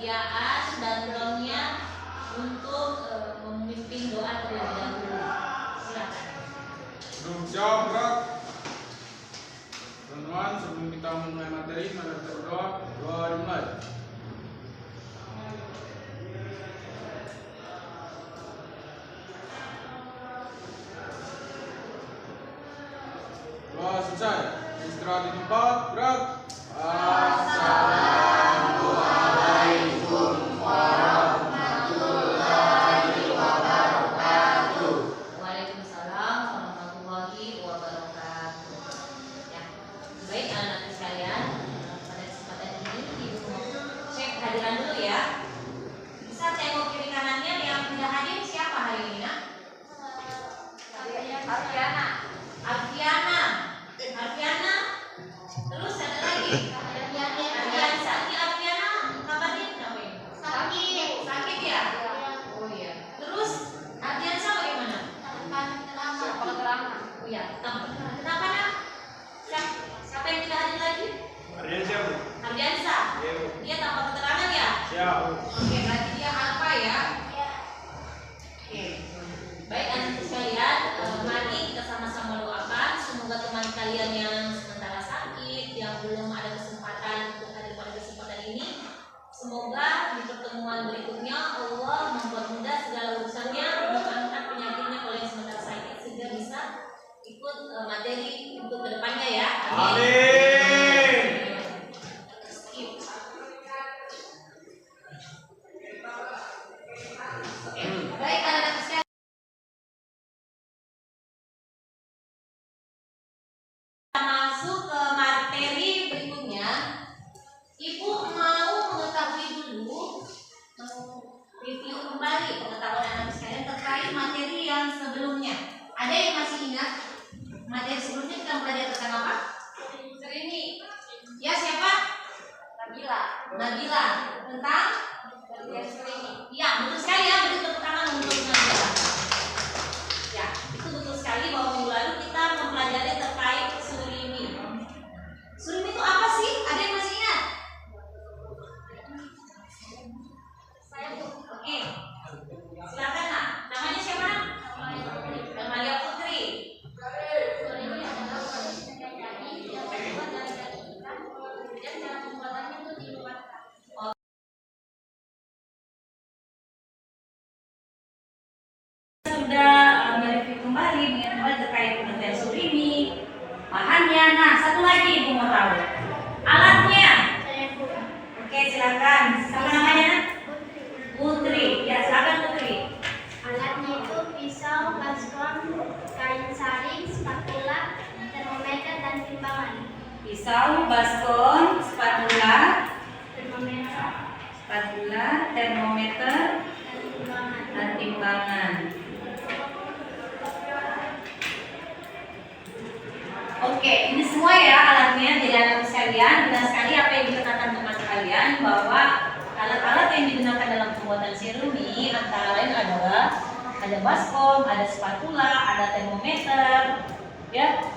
persediaan backgroundnya untuk memimpin doa terlebih dahulu. Silakan. Jawab berat. Teman-teman, sebelum kita memulai materi, mari kita berdoa. Doa dimulai. Doa selesai. Istirahat di tempat. Berat. Assalamualaikum warahmatullahi wabarakatuh. Waalaikumsalam warahmatullahi wabarakatuh. Ya, baik anak-anak sekalian, pada kesempatan ini Ibu mau cek hadiran dulu ya. Bisa tengok kiri kanannya yang tidak hadir siapa hari ini nak? Alfiana. Terus ada lagi. Ardiansa. Ini Alfiana kabarnya ngapain? Sakit ya? Oh iya. Terus Ardiansa bagaimana? Oh iya. Kenapa nak? Siapa yang tidak hadir lagi? Ardiansa. Dia tanpa keterangan ya? Siap. Oke, berarti dia alfa ya? Oke. Baik anak sekalian, mari kita sama-sama doakan semoga teman kalian yang sementara sakit, yang belum ada kesempatan untuk hadir pada kesempatan ini, semoga di pertemuan berikutnya Allah mempermudah segala urusannya, mengangkat penyakitnya kalau yang sementara sakit sehingga bisa ikut materi untuk kedepannya ya. Amin. Baik anak-anak sekalian. Masuk ke materi berikutnya, Ibu mau mengetahui dulu, review kembali pengetahuan anak sekalian terkait materi yang sebelumnya. Ada yang masih ingat materi sebelumnya kita belajar tentang apa? Ini. Ya siapa? Nabila. Tentang? Ya betul sekali ya, beri tepuk tangan untuk Nabila. Ya, itu betul sekali bahwa minggu lalu kita mempelajari terkait surimi. Surimi itu apa sih? Ada yang masih ingat? Oke. Silakan nak. Namanya siapa? Amalia Putri. Sudah mereview kembali mengenai terkait pengertian surimi, bahannya. Nah, satu lagi Ibu mau tahu. Alatnya. Oke, silakan. Siapa namanya? Putri. Ya, silakan Putri. Alatnya itu pisau, baskom, kain saring, spatula, termometer, dan timbangan. Pisau, baskom, spatula, termometer, dan timbangan. Oke, ini semua ya alatnya. Jadi anak sekalian, benar sekali apa yang dikatakan teman sekalian bahwa alat-alat yang digunakan dalam pembuatan surimi antara lain adalah ada baskom, ada spatula, ada termometer, ya,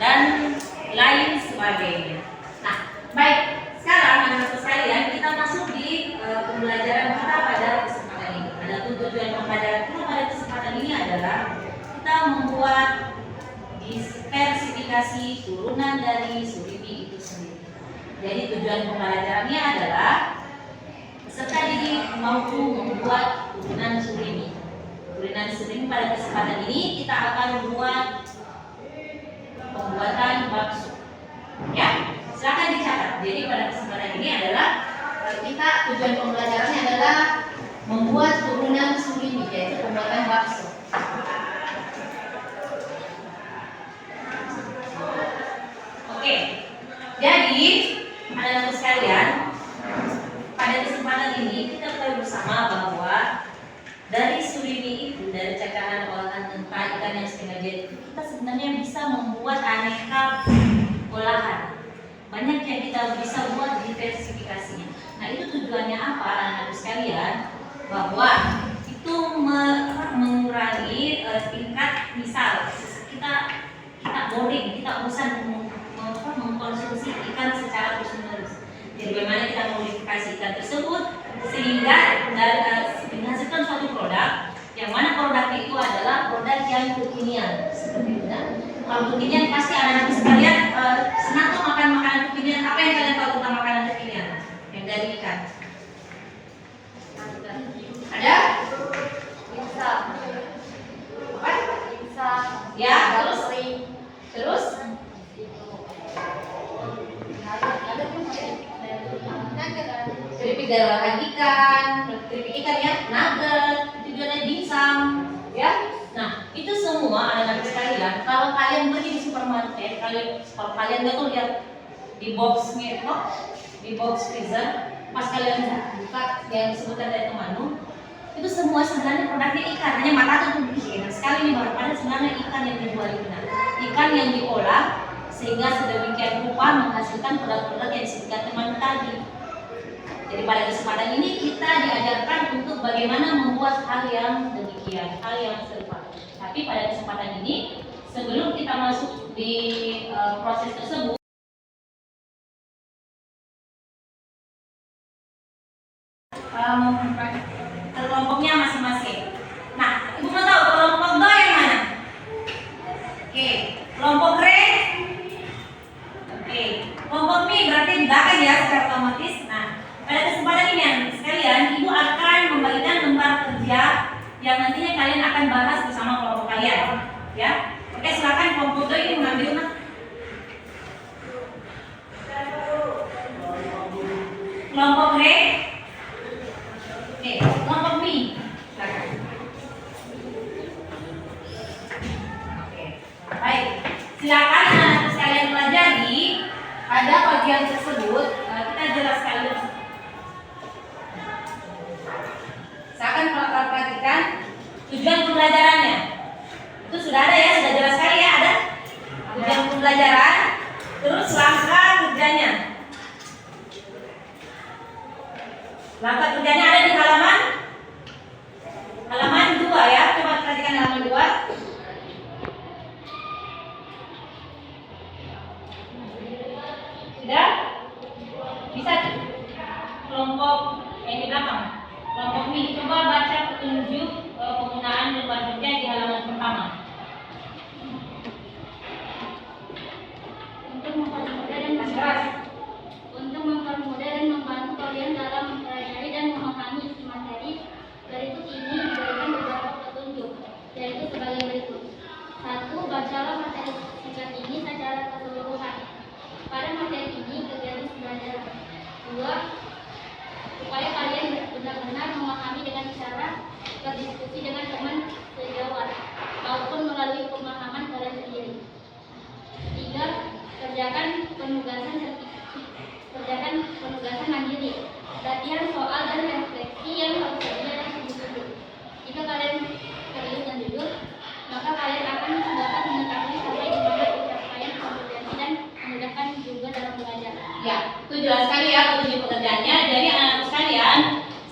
dan lain sebagainya. Nah, baik. Sekarang anak-anak sekalian, kita masuk di pembelajaran kita pada kesempatan ini. Ada tujuan pembelajaran kita pada kesempatan ini adalah kita membuat diversifikasi turunan dari surimi itu sendiri. Jadi tujuan pembelajarannya adalah peserta didik mampu membuat turunan surimi. Turunan surimi pada kesempatan ini kita akan membuat pembuatan bakso. Ya, silakan dicatat. Jadi pada kesempatan ini adalah kita tujuan pembelajarannya adalah membuat turunan surimi, yaitu pembuatan bakso. Oke, jadi anak-anak sekalian, pada kesempatan ini kita ketahui bersama bahwa dari surimi itu, dari cakaran olahan mentah ikan yang setengah jadi itu, kita sebenarnya bisa membuat aneka olahan. Banyak yang kita bisa buat diversifikasinya. Nah, itu tujuannya apa anak-anak sekalian? Bahwa itu mengurangi tingkat, misal kita boring, kita bosan mengkonsumsi ikan secara terus-menerus. bagaimana kita modifikasi ikan tersebut sehingga menghasilkan suatu produk yang mana produknya itu adalah produk yang kekinian seperti itu. Kalau kekinian pasti anak-anak sekalian senang tuh makan makanan kekinian. Apa yang kalian tahu tentang makanan kekinian yang dari ikan? Ada? Pizza. Apa? Pizza. Ya, terus keripik darahan ikan, keripik ikan ya, nugget, itu juga ada dimsum, ya. Nah, itu semua anak-anak sekalian. Kalau kalian pergi di supermarket, kalau kalian tuh lihat di boxnya itu, di box freezer, pas kalian buka yang disebutkan dari temanu, itu semua sebenarnya produknya ikan. Hanya mata tuh enak sekali nih, padahal sebenarnya ikan yang dijual itu. Ikan yang diolah sehingga sedemikian rupa menghasilkan produk-produk yang disebutkan teman tadi. Jadi pada kesempatan ini kita diajarkan untuk bagaimana membuat hal yang demikian, hal yang serupa. Tapi pada kesempatan ini, sebelum kita masuk di proses tersebut, kelompoknya masing-masing. Nah, ibu mau tahu kelompok do yang mana? Oke, kelompok re. Oke, kelompok mi berarti di belakang ya secara otomatis. Nah, pada kesempatan ini yang sekalian, ibu akan membagikan lembar kerja yang nantinya kalian akan bahas bersama kelompok kalian, ya. Oke, silakan kelompok do ini mengambil kelompok re. Oke, kelompok mi. Silakan. Oke, baik. Silakan anak-anak sekalian pelajari pada bagian tersebut. Kita jelaskan dulu. Saya akan perhatikan tujuan pembelajarannya. Itu sudah ada ya, sudah jelas sekali ya, ada tujuan pembelajaran. Terus langkah kerjanya. Langkah kerjanya ada di halaman 2 ya. Coba perhatikan halaman 2. Sudah? Bisa kelompok yang di belakang. Kelompok mi, coba baca petunjuk penggunaan lembar kerja di halaman pertama. Untuk mempermudah dan membantu kalian dalam mempelajari dan memahami isi materi, berikut ini diberikan beberapa petunjuk, yaitu sebagai berikut. 1. Bacalah materi singkat ini secara keseluruhan. Pada materi ini kegiatan pembelajaran. 2. Supaya kalian benar-benar memahami dengan cara berdiskusi dengan teman sejawat maupun melalui pemahaman kalian sendiri. 3. Kerjakan penugasan mandiri, latihan soal dan refleksi yang harus dilakukan jujur. Jika kalian serius dan jujur, maka kalian akan dapat mengetahui sampai di mana pencapaian kompetensi dan memudahkan juga dalam belajar. Ya, itu jelas sekali ya petunjuk pekerjaannya. Jadi anak-anak sekalian,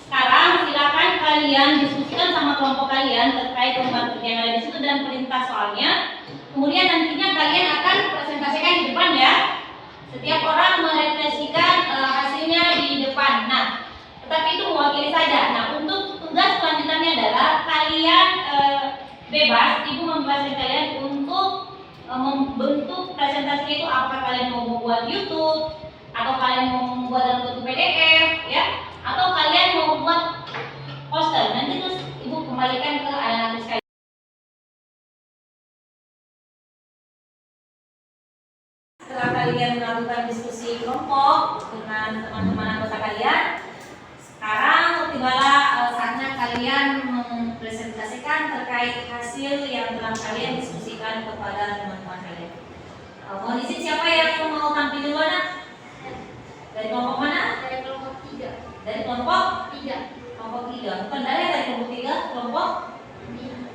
sekarang silakan kalian diskusikan sama kelompok kalian terkait lembar kerja yang ada di situ dan perintah soalnya. Kemudian nantinya kalian akan presentasikan di depan ya. Setiap orang merefleksikan hasilnya di depan. Nah, tetapi itu mewakili saja. Nah, untuk tugas selanjutnya adalah kalian bebas, ibu membebaskan kalian untuk membentuk presentasinya itu. Apakah kalian mau membuat YouTube, atau kalian mau membuat dalam bentuk PDF, ya, atau kalian mau membuat poster. Nanti terus ibu kembalikan ke anak-anak sekalian. Setelah kalian melakukan diskusi kelompok dengan teman-teman anggota kalian, sekarang tibalah saatnya kalian mempresentasikan terkait hasil yang telah kalian diskusikan kepada teman-teman kalian. Mohon izin, siapa yang mau tampil duluan? Dari kelompok mana? Dari kelompok 3. Dari kelompok 3. Kelompok 3. Bukan dari kelompok 3, kelompok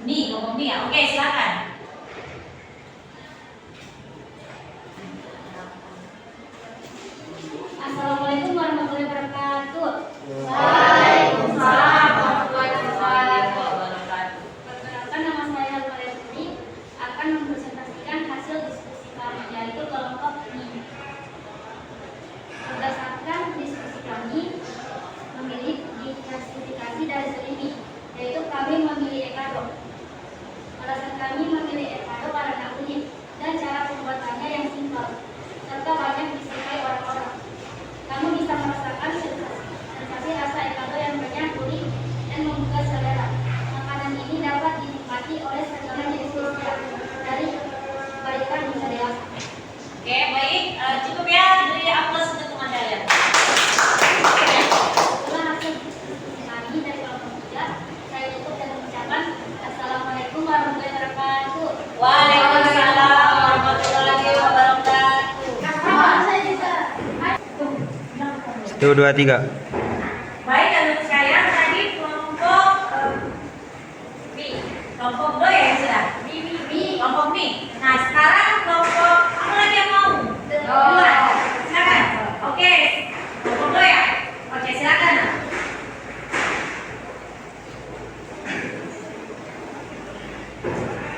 Mi, kelompok Mi ya. Oke, silakan. Assalamualaikum warahmatullahi wabarakatuh. Waalaikumsalam warahmatullahi wabarakatuh. Perkenalkan, nama saya Maria Putri akan mempresentasikan hasil diskusi kami, yaitu kelompok ini. Berdasarkan diskusi 1, 2, 3. Baik, anak sekalian, tadi kelompok B. Kelompok B ya sudah. B. Kelompok B. Nah, sekarang kelompok apa lagi yang mau? Dua. Silakan. Oke. Kelompok B ya. Oke, silakan.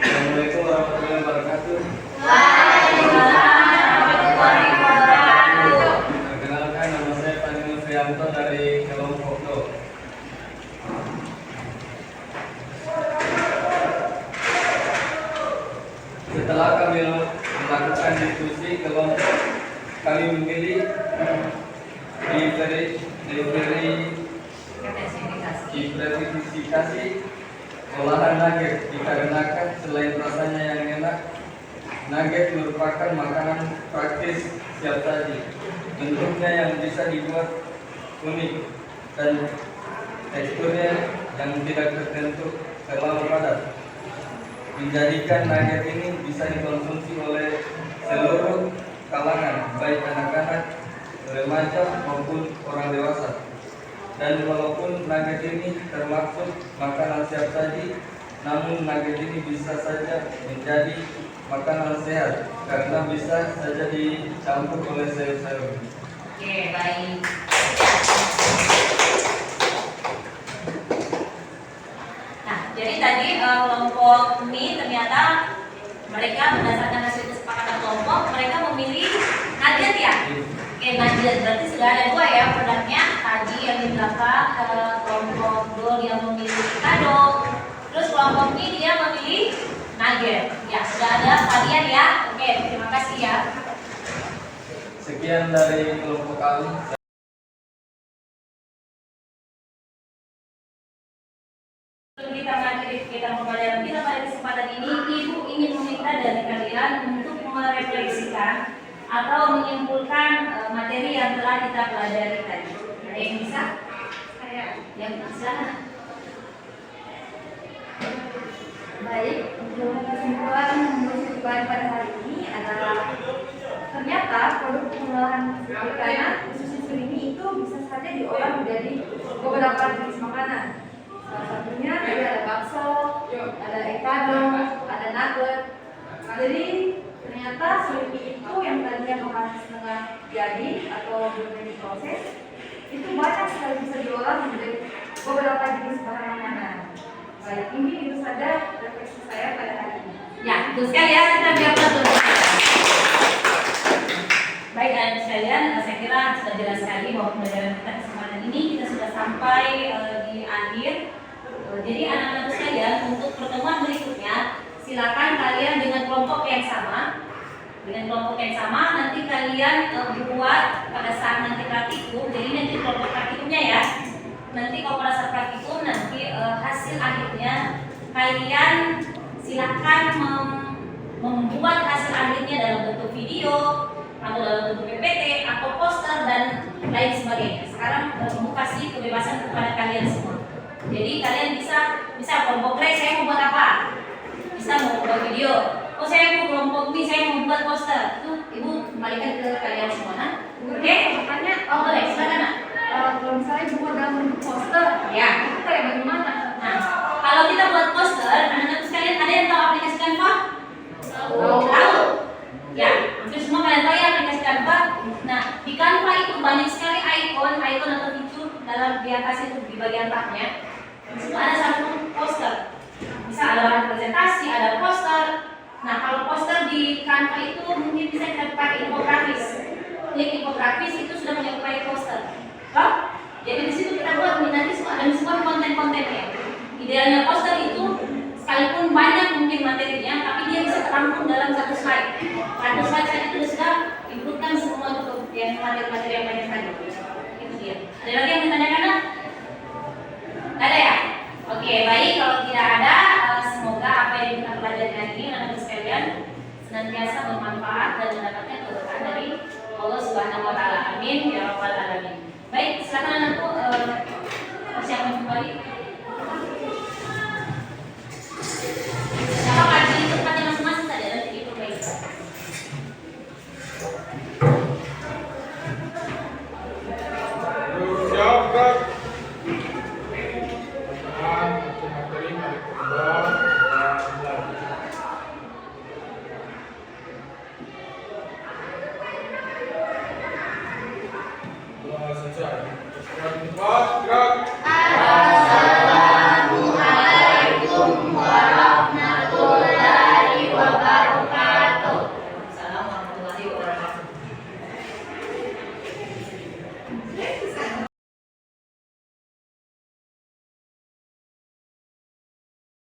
Assalamualaikum warahmatullahi wabarakatuh. Perkenalkan, nama saya Panino Prianto dari kelompok Do. Setelah kami melakukan diskusi kelompok, kami memilih diversifikasi olahan nugget dikarenakan selain rasanya yang enak, nugget merupakan makanan praktis siap saji. Bentuknya yang bisa dibuat unik dan teksturnya yang tidak tertentu terlalu padat, menjadikan nugget ini bisa dikonsumsi oleh seluruh kalangan, baik anak-anak, remaja maupun orang dewasa. Dan walaupun nugget ini termasuk makanan siap saji, namun nugget ini bisa saja menjadi makanan sehat karena bisa saja dicampur oleh sayur-sayur. Oke, baik. Nah, jadi tadi kelompok ini ternyata mereka berdasarkan hasil kesepakatan kelompok, mereka memilih nugget ya. Oke, nugget berarti sudah ada dua ya produknya. Tadi yang di belakang kelompok Do dia memilih kado, terus kelompok ini dia memilih nugget. Ya, sudah ada varian ya. Oke, terima kasih ya. Sekian dari kelompok kami. Kita pembelajaran kita pada kesempatan ini, Ibu ingin meminta dari kalian untuk merefleksikan atau menyimpulkan materi yang telah kita pelajari tadi. Ada yang bisa? Yang bisa? Baik, untuk kesimpulan menurut pada hari ini adalah ternyata produk pengolahan makanan khususnya surimi itu bisa saja diolah menjadi beberapa jenis makanan. Salah satunya tadi ada bakso, ada ekado, ada nugget. Jadi ternyata surimi itu yang tadinya bahan setengah jadi atau belum diproses itu banyak sekali bisa diolah menjadi beberapa jenis bahan makanan. Baik, ini itu saja refleksi saya pada hari ini. Ya, betul sekali ya, kita biar betul. Baik, anak sekalian, saya kira sudah jelas sekali bahwa pembelajaran kita kesempatan ini kita sudah sampai di akhir. Jadi anak-anak sekalian, untuk pertemuan berikutnya silakan kalian dengan kelompok yang sama. Dengan kelompok yang sama nanti kalian buat pada saat nanti praktikum. Jadi nanti kelompok praktikumnya ya. Nanti kalau pada saat praktikum nanti hasil akhirnya kalian silakan membuat hasil akhirnya dalam bentuk video atau dalam bentuk PPT atau poster dan lain sebagainya. Sekarang Ibu kasih kebebasan kepada kalian semua. Jadi kalian bisa kelompok B saya mau buat apa? Bisa mau buat video. Oh saya mau kelompok B saya mau buat poster. Itu Ibu kembalikan ke kalian semua. Nah, oke? Pertanyaannya, oh boleh silakan nak. Kalau misalnya dibuat dalam bentuk poster, Ya. itu kayak bagaimana? Nah, kalau kita buat poster, anak-anak sekalian ada yang tahu aplikasi Canva? Tahu? Ya, hampir semua kalian tahu ya aplikasi Canva. Nah, di Canva itu banyak sekali ikon atau fitur dalam di atas itu di bagian tapnya. Di situ ada satu poster. Bisa ada bahan presentasi, ada poster. Nah, kalau poster di Canva itu mungkin bisa kita pakai infografis. Klik infografis itu sudah menyerupai poster. Oh? Jadi di situ kita buat nanti ada semua konten-kontennya. Idealnya poster itu sekalipun banyak mungkin materinya, tapi dia bisa terangkum dalam satu slide. Satu slide saja itu sudah inputkan semua untuk yang materi-materi yang banyak tadi. Itu dia. Ada lagi yang ditanyakan? Nak? Ada ya? Oke, baik. Kalau tidak ada, semoga apa yang kita pelajari hari ini anak-anak sekalian senantiasa bermanfaat dan mendapatkan keberkahan dari Allah Subhanahu wa taala. Amin ya rabbal alamin. Baik, silakan anakku persiapan kembali.